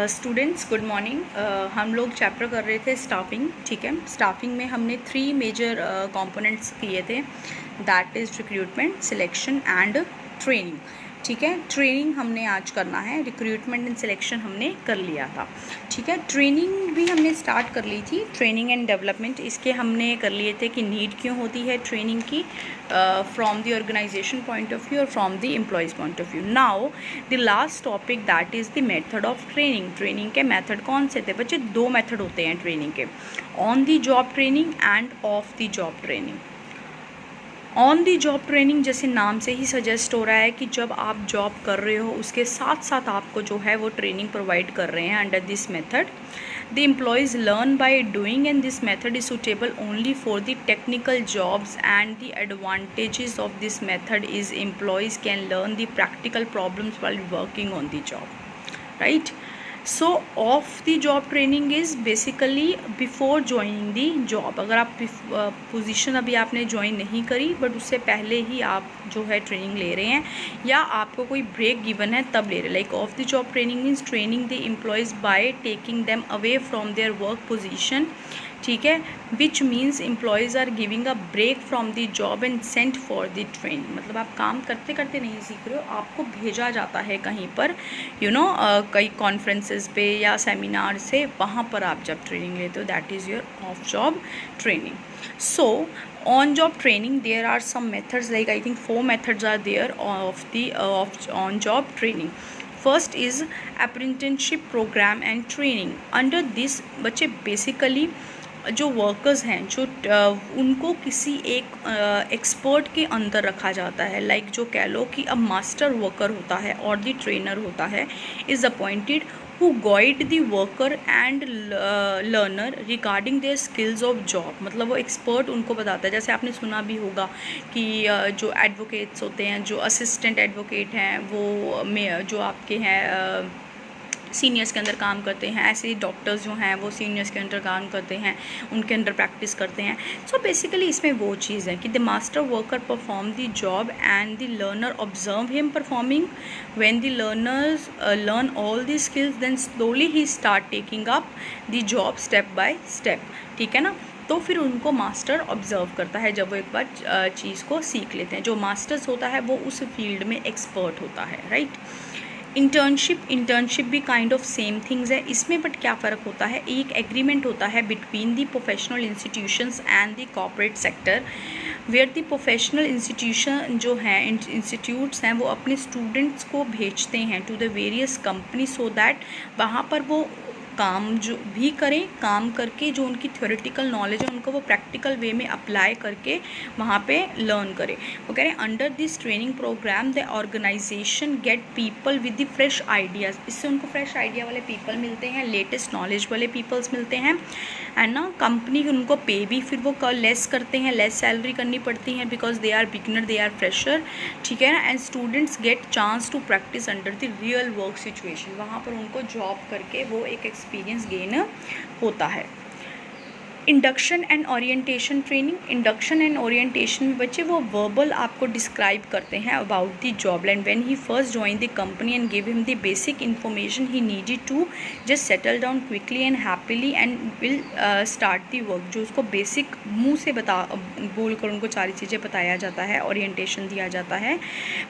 Students good morning. हम लोग chapter कर रहे थे स्टाफिंग। ठीक है, स्टाफिंग में हमने 3 मेजर कंपोनेंट्स किए थे, that is recruitment, selection and training. ठीक है, ट्रेनिंग हमने आज करना है, रिक्रूटमेंट एंड सिलेक्शन हमने कर लिया था। ठीक है, ट्रेनिंग भी हमने स्टार्ट कर ली थी, ट्रेनिंग एंड डेवलपमेंट इसके हमने कर लिए थे कि नीड क्यों होती है ट्रेनिंग की from the organization point of view और from the employees point of view. Now the last topic that is the method of training. Training के मेथड कौन से थे बच्चे? 2 मेथड होते हैं ट्रेनिंग के, on the job training end of the job training. On the job training जैसे नाम से ही सजेस्ट हो रहा है कि जब आप जॉब कर रहे हो उसके साथ साथ आपको जो है वो ट्रेनिंग प्रोवाइड कर रहे हैं under this method. The employees learn by doing and this method is suitable only for the technical jobs and the advantages of this method is employees can learn the practical problems while working on the job, right. So of the job training is basically before joining the job. अगर आप position अभी आपने join नहीं करी but उससे पहले ही आप जो है ट्रेनिंग ले रहे हैं या आपको कोई ब्रेक गिवन है तब ले रहे हैं। Like off the job training means training the employees by taking them away from their work position. ठीक है, which means employees are giving a break from the job and sent for the training. मतलब आप काम करते करते नहीं सीख रहे हो, आपको भेजा जाता है कहीं पर कई कॉन्फ्रेंसेस पे या सेमिनार से, वहाँ पर आप जब ट्रेनिंग लेते हो that is your of job training. So on job training there are some methods, like I think 4 methods are there of the on job training. First is apprenticeship program and training. Under this बच्चे basically जो workers हैं जो उनको किसी एक expert के अंदर रखा जाता है। लाइक जो कह लो कि अब मास्टर वर्कर होता है और द ट्रेनर होता है is appointed who guide the worker and learner regarding their skills of job। मतलब वो एक्सपर्ट उनको बताता है। जैसे आपने सुना भी होगा कि जो एडवोकेट्स होते हैं, जो असिस्टेंट एडवोकेट हैं, वो जो आपके हैं सीनियर्स के अंदर काम करते हैं, ऐसे ही डॉक्टर्स जो हैं वो सीनियर्स के अंदर काम करते हैं, उनके अंदर प्रैक्टिस करते हैं। सो बेसिकली इसमें वो चीज़ है कि the master worker perform the job and the learner observe him performing. When the learners learn all the skills then slowly he start taking up the job step by step. ठीक है ना, तो फिर उनको मास्टर ऑब्जर्व करता है जब वो एक बार चीज़ को सीख लेते हैं। जो मास्टर्स होता है वो उस फील्ड में एक्सपर्ट होता है, राइट। इंटर्नशिप भी काइंड ऑफ सेम थिंग्स है इसमें, बट क्या फ़र्क होता है? एक एग्रीमेंट होता है between the professional institutions and the corporate sector, where the professional institution जो हैं इंस्टीट्यूट्स हैं वो अपने स्टूडेंट्स को भेजते हैं to the various company so that वहाँ पर वो काम जो भी करें, काम करके जो उनकी थ्योरेटिकल नॉलेज है उनको वो प्रैक्टिकल वे में अप्लाई करके वहाँ पे लर्न करें। वो कह रहे हैं under this training programme the organisation get people with the fresh ideas. इससे उनको फ्रेश आइडिया वाले पीपल मिलते हैं, लेटेस्ट नॉलेज वाले पीपल्स मिलते हैं, एंड ना कंपनी उनको पे भी फिर वो लेस करते हैं, लेस सैलरी करनी पड़ती है because they are beginner, they are fresher. ठीक है ना, and students get chance to practise under the real work situation. वहाँ पर उनको जॉब करके वो एक एक्सपीरियंस गेन होता है। Induction and orientation training. Induction and orientation में बच्चे वो वर्बल आपको डिस्क्राइब करते हैं about the job land when he first join the company and give him the basic information he needed to just settle down quickly and happily and will start the work. जो उसको basic मुंह से बोल कर उनको सारी चीज़ें बताया जाता है, ओरिएंटेशन दिया जाता है।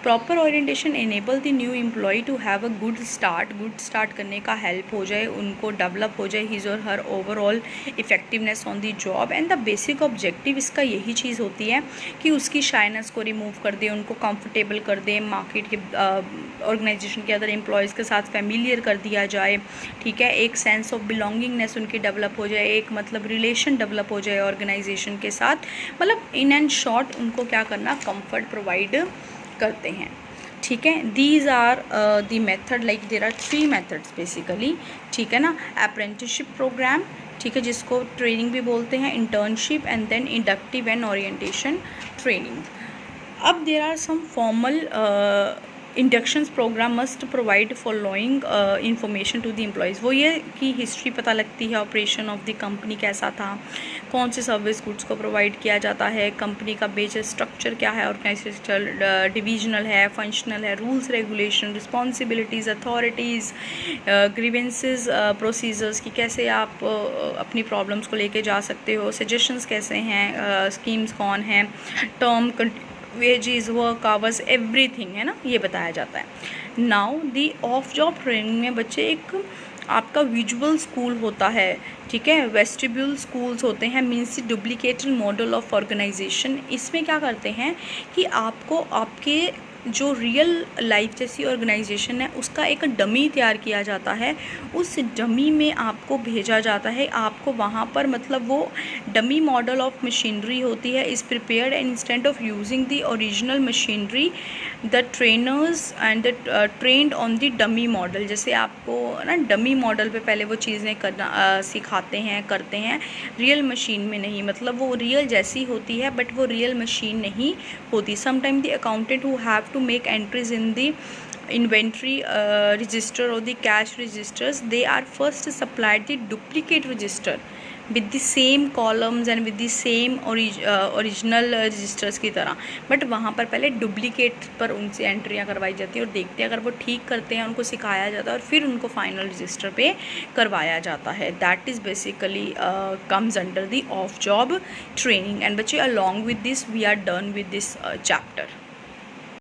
Proper orientation enable the new employee to have a good start करने का हेल्प हो जाए, उनको डेवलप हो जाए हिज और her overall effectiveness on the job. And the basic objective इसका यही चीज़ होती है कि उसकी शाइनेस को रिमूव कर दे, उनको कंफर्टेबल कर दे, मार्केट के ऑर्गेनाइजेशन के अदर एम्प्लॉयज़ के साथ फैमिलियर कर दिया जाए। ठीक है, एक सेंस ऑफ बिलोंगिंगनेस उनकी डेवलप हो जाए, एक मतलब रिलेशन डेवलप हो जाए ऑर्गेनाइजेशन के साथ। मतलब इन एंड शॉर्ट उनको क्या करना, कंफर्ट प्रोवाइड करते हैं। ठीक है, these are the method, like there are 3 methods basically. ठीक है ना, अप्रेंटिसशिप प्रोग्राम, ठीक है, जिसको ट्रेनिंग भी बोलते हैं, internship and then inductive and orientation training. अब there are some formal inductions program must provide following information to the employees. वो ये कि हिस्ट्री पता लगती है, ऑपरेशन ऑफ द कंपनी कैसा था, कौन से सर्विस गुड्स को प्रोवाइड किया जाता है, कंपनी का बेसिक स्ट्रक्चर क्या है, ऑर्गेनाइजेशनल डिविजनल है, फंक्शनल है, rules regulation, responsibilities, authorities, grievances, procedures कि कैसे आप अपनी प्रॉब्लम्स को लेके जा सकते हो, सजेशंस कैसे हैं, स्कीम्स कौन हैं, term wages, work hours, everything है ना, ये बताया जाता है। Now the of job training में बच्चे एक आपका विजुअल स्कूल होता है, ठीक है, वेस्टिब्यूल स्कूल्स होते हैं, means duplicated model of organization. इसमें क्या करते हैं कि आपको आपके जो रियल लाइफ जैसी ऑर्गेनाइजेशन है उसका एक डमी तैयार किया जाता है, उस डमी में आपको भेजा जाता है, आपको वहाँ पर मतलब वो डमी मॉडल ऑफ मशीनरी होती है is prepared and instant of using the original machinery the trainers and the trend on the dummy model. जैसे आपको ना डमी मॉडल पे पहले वो चीज़ें करना सिखाते हैं, करते हैं, रियल मशीन में नहीं, मतलब वो रियल जैसी होती है बट वो रियल मशीन नहीं होती। Sometime the accountant who have to make entries in the inventory register or the cash registers, they are first supplied the duplicate register with the same columns and with the same original registers की तरह, but वहाँ पर पहले duplicate पर उनसे एंट्रियाँ करवाई जाती है और देखते हैं अगर वो ठीक करते हैं, उनको सिखाया जाता है और फिर उनको फाइनल रजिस्टर पे करवाया जाता है। That is basically comes under the off job training. And बच्चे along with this we are done with this chapter.